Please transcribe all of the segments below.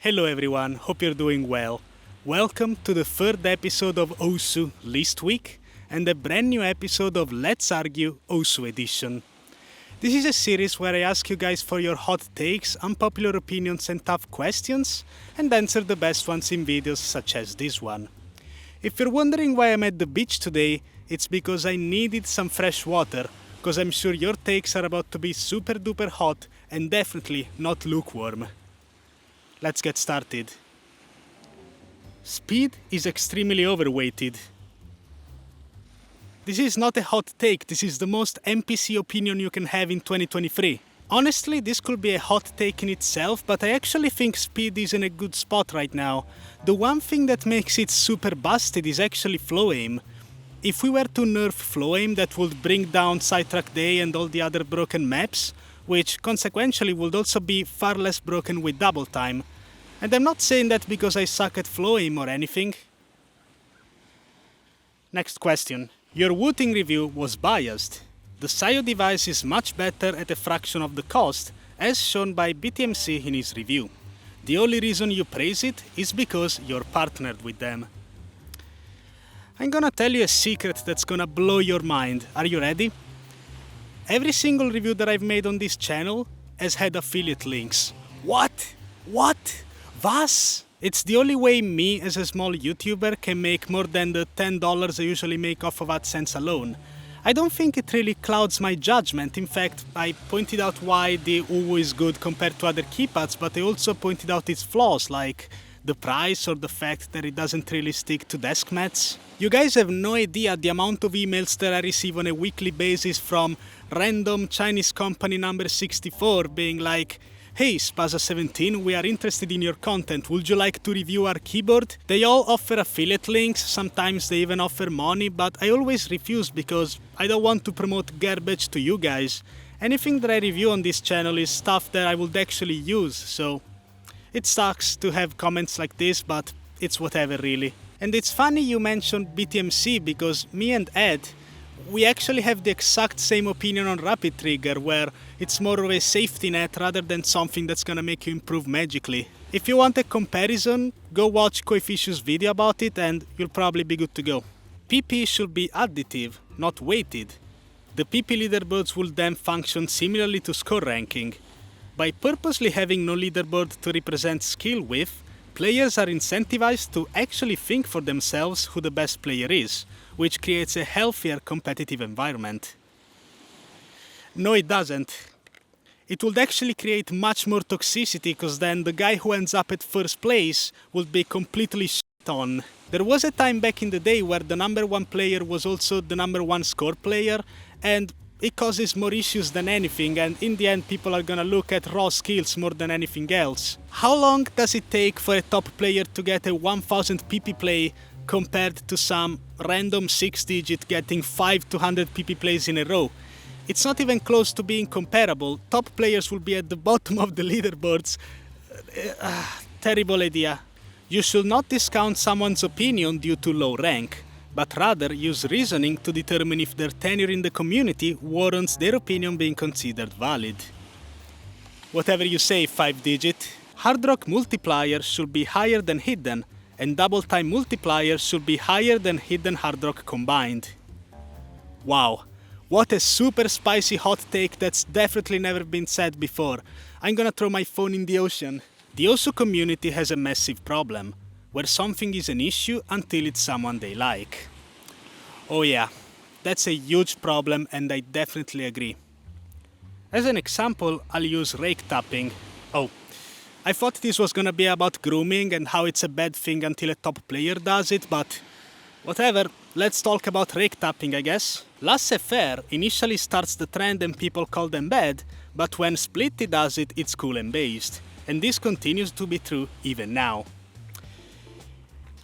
Hello everyone, hope you're doing well. Welcome to the third episode of Osu List Week and a brand new episode of Let's Argue Osu Edition. This is a series where I ask you guys for your hot takes, unpopular opinions and tough questions and answer the best ones in videos such as this one. If you're wondering why I'm at the beach today, it's because I needed some fresh water, because I'm sure your takes are about to be super duper hot and definitely not lukewarm. Let's get started. Speed is extremely overweighted. This is not a hot take, this is the most NPC opinion you can have in 2023. Honestly, this could be a hot take in itself, but I actually think speed is in a good spot right now. The one thing that makes it super busted is actually flow aim. If we were to nerf flow aim, that would bring down Sidetrack Day and all the other broken maps, which consequentially would also be far less broken with double time. And I'm not saying that because I suck at flow aim or anything. Next question. Your Wooting review was biased. The Sayo device is much better at a fraction of the cost, as shown by BTMC in his review. The only reason you praise it is because you're partnered with them. I'm gonna tell you a secret that's gonna blow your mind. Are you ready? Every single review that I've made on this channel has had affiliate links. What? Was? It's the only way me as a small YouTuber can make more than the $10 I usually make off of AdSense alone. I don't think it really clouds my judgment. In fact, I pointed out why the Uwu is good compared to other keypads, but I also pointed out its flaws, like the price or the fact that it doesn't really stick to desk mats. You guys have no idea the amount of emails that I receive on a weekly basis from random Chinese company number 64 being like, "Hey, Spaza17, we are interested in your content, would you like to review our keyboard?" They all offer affiliate links, sometimes they even offer money, but I always refuse because I don't want to promote garbage to you guys. Anything that I review on this channel is stuff that I would actually use, so it sucks to have comments like this, but it's whatever really. And it's funny you mentioned BTMC because me and Ed, we actually have the exact same opinion on Rapid Trigger, where it's more of a safety net rather than something that's gonna make you improve magically. If you want a comparison, go watch Koifishu's video about it and you'll probably be good to go. PP should be additive, not weighted. The PP leaderboards will then function similarly to score ranking. By purposely having no leaderboard to represent skill width, players are incentivized to actually think for themselves who the best player is, which creates a healthier competitive environment. No, it doesn't. It would actually create much more toxicity because then the guy who ends up at first place would be completely shit on. There was a time back in the day where the number one player was also the number one score player, and it causes more issues than anything, and in the end people are gonna look at raw skills more than anything else. How long does it take for a top player to get a 1000 PP play compared to some random 6-digit getting 5 to 100 PP plays in a row? It's not even close to being comparable. Top players will be at the bottom of the leaderboards. Terrible idea. You should not discount someone's opinion due to low rank, but rather use reasoning to determine if their tenure in the community warrants their opinion being considered valid. Whatever you say, 5-digit. Hard Rock multiplier should be higher than Hidden, and Double Time multiplier should be higher than Hidden Hard Rock combined. Wow, what a super spicy hot take that's definitely never been said before. I'm gonna throw my phone in the ocean. The Osu community has a massive problem, where something is an issue until it's someone they like. Oh yeah, that's a huge problem and I definitely agree. As an example, I'll use rake tapping. Oh, I thought this was gonna be about grooming and how it's a bad thing until a top player does it, but whatever, let's talk about rake tapping, I guess. Laissez-faire initially starts the trend and people call them bad, but when Splitty does it, it's cool and based. And this continues to be true even now.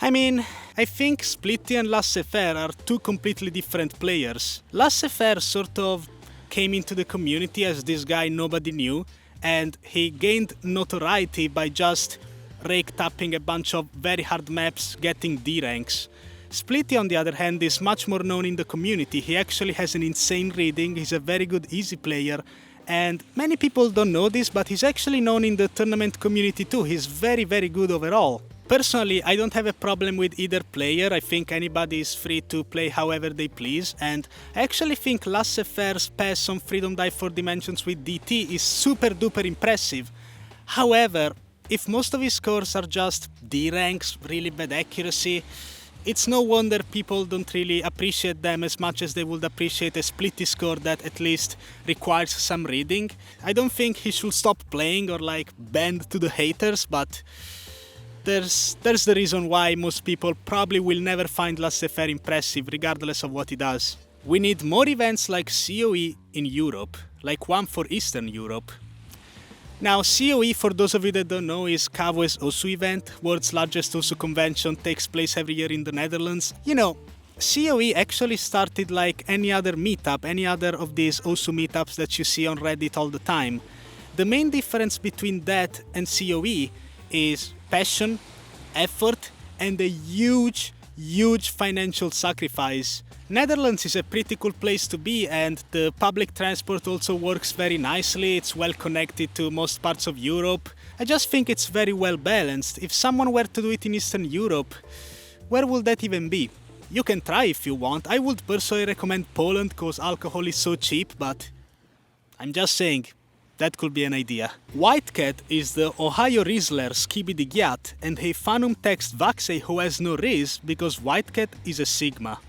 I mean, I think Splitty and Laissez-faire are two completely different players. Laissez-faire sort of came into the community as this guy nobody knew, and he gained notoriety by just rake tapping a bunch of very hard maps, getting D ranks. Splitty, on the other hand, is much more known in the community. He actually has an insane reading, he's a very good easy player, And many people don't know this, but he's actually known in the tournament community too. He's very, very good overall. Personally, I don't have a problem with either player. I think anybody is free to play however they please, and I actually think Laissez-Faire's pass on Freedom Dive 4 Dimensions with DT is super duper impressive. However, if most of his scores are just D ranks, really bad accuracy, it's no wonder people don't really appreciate them as much as they would appreciate a Splitty score that at least requires some reading. I don't think he should stop playing or like bend to the haters, but there's the reason why most people probably will never find Laissez-Faire impressive regardless of what he does. We need more events like COE in Europe, like one for Eastern Europe. Now, COE, for those of you that don't know, is Kavoe's Osu event. World's largest Osu convention, takes place every year in the Netherlands. You know, COE actually started like any other meetup, any other of these Osu meetups that you see on Reddit all the time. The main difference between that and COE is passion, effort, and a huge financial sacrifice. Netherlands is a pretty cool place to be, and the public transport also works very nicely. It's well connected to most parts of Europe. I just think it's very well balanced. If someone were to do it in Eastern Europe, where would that even be? You can try if you want. I would personally recommend Poland because alcohol is so cheap, but I'm just saying, that could be an idea. Whitecat is the Ohio Rizzler Skibidi Gyat, and Heifanum text Vaxei who has no Riz because Whitecat is a Sigma.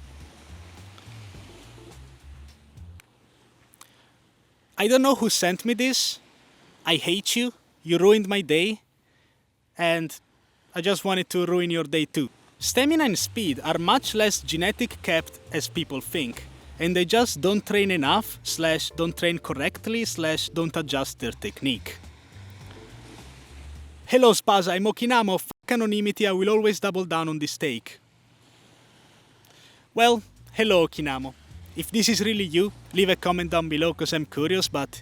I don't know who sent me this. I hate you. You ruined my day. And I just wanted to ruin your day too. Stamina and speed are much less genetic capped as people think. And they just don't train enough, / don't train correctly, / don't adjust their technique. Hello Spaza, I'm Okinamo. Fuck anonymity, I will always double down on this take. Well, hello Okinamo. If this is really you, leave a comment down below because I'm curious, but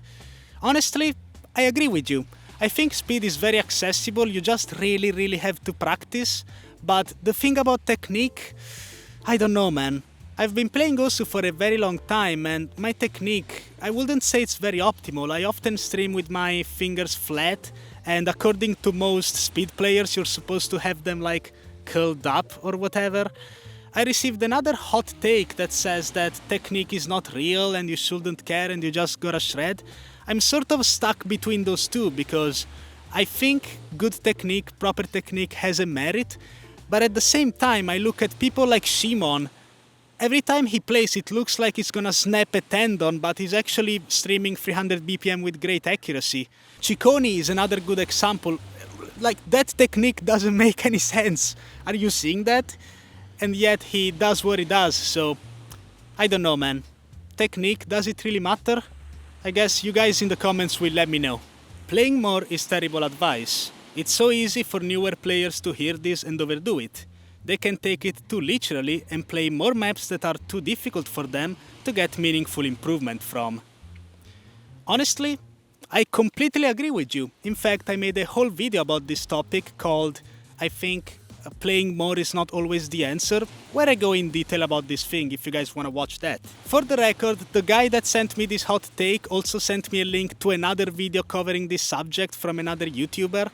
honestly, I agree with you. I think speed is very accessible, you just really have to practice, but the thing about technique, I don't know man. I've been playing Osu for a very long time and my technique, I wouldn't say it's very optimal. I often stream with my fingers flat, and according to most speed players you're supposed to have them like curled up or whatever. I received another hot take that says that technique is not real and you shouldn't care and you just gotta shred. I'm sort of stuck between those two because I think good technique, proper technique has a merit, but at the same time I look at people like Shimon. Every time he plays it looks like he's gonna snap a tendon, but he's actually streaming 300 BPM with great accuracy. Ciccone is another good example. Like, that technique doesn't make any sense. Are you seeing that? And yet he does what he does, so I don't know man. Technique, does it really matter? I guess you guys in the comments will let me know. Playing more is terrible advice. It's so easy for newer players to hear this and overdo it. They can take it too literally and play more maps that are too difficult for them to get meaningful improvement from. Honestly, I completely agree with you. In fact, I made a whole video about this topic called, I think, Playing More is Not Always the Answer, where I go in detail about this thing if you guys want to watch that. For the record, the guy that sent me this hot take also sent me a link to another video covering this subject from another YouTuber.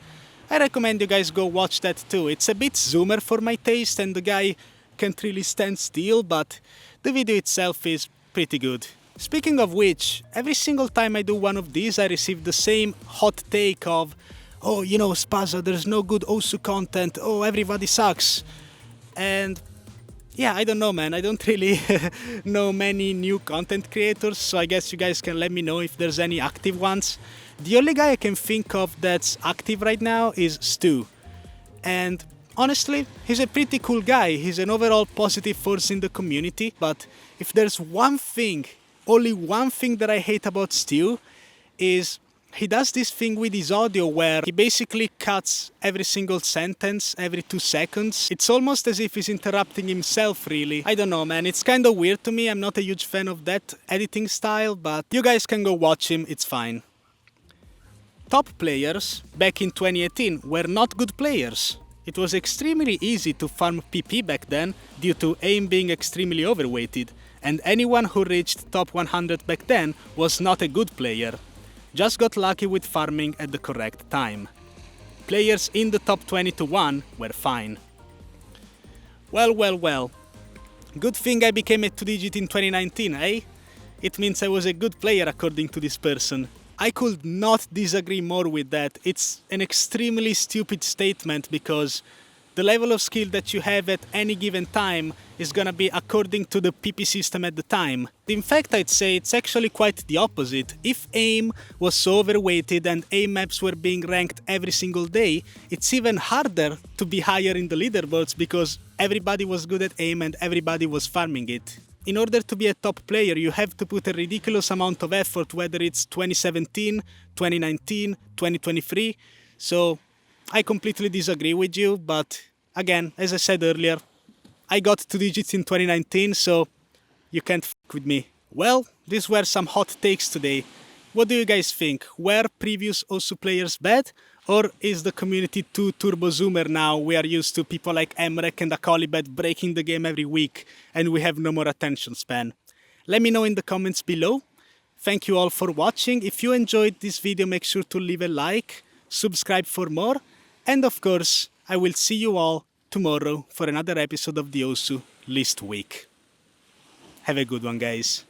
I recommend you guys go watch that too. It's a bit zoomer for my taste and the guy can't really stand still, but the video itself is pretty good. Speaking of which, every single time I do one of these I receive the same hot take of, oh, you know, Spaza, there's no good Osu content, oh, everybody sucks. And yeah, I don't know man, I don't really know many new content creators, so I guess you guys can let me know if there's any active ones. The only guy I can think of that's active right now is Stu. And honestly, he's a pretty cool guy, he's an overall positive force in the community, but if there's one thing, only one thing that I hate about Stu is he does this thing with his audio where he basically cuts every single sentence every 2 seconds. It's almost as if he's interrupting himself really. I don't know man, it's kinda weird to me, I'm not a huge fan of that editing style, but you guys can go watch him, it's fine. Top players back in 2018 were not good players. It was extremely easy to farm PP back then due to AIM being extremely overweighted, and anyone who reached top 100 back then was not a good player. just got lucky with farming at the correct time. Players in the top 20 to 1 were fine. Well. Good thing I became a 2-digit in 2019, eh? It means I was a good player according to this person. I could not disagree more with that. It's an extremely stupid statement because the level of skill that you have at any given time is gonna be according to the PP system at the time. In fact, I'd say it's actually quite the opposite. If AIM was so overweighted and AIM maps were being ranked every single day, it's even harder to be higher in the leaderboards because everybody was good at AIM and everybody was farming it. In order to be a top player, you have to put a ridiculous amount of effort, whether it's 2017, 2019, 2023. So I completely disagree with you, but again, as I said earlier, I got 2 digits in 2019, so you can't f with me. Well, these were some hot takes today. What do you guys think? Were previous Osu players bad? Or is the community too turbo zoomer now? We are used to people like Emrek and Akolibet breaking the game every week and we have no more attention span. Let me know in the comments below. Thank you all for watching. If you enjoyed this video, make sure to leave a like, subscribe for more, and of course, I will see you all tomorrow for another episode of the Osu List Week. Have a good one, guys.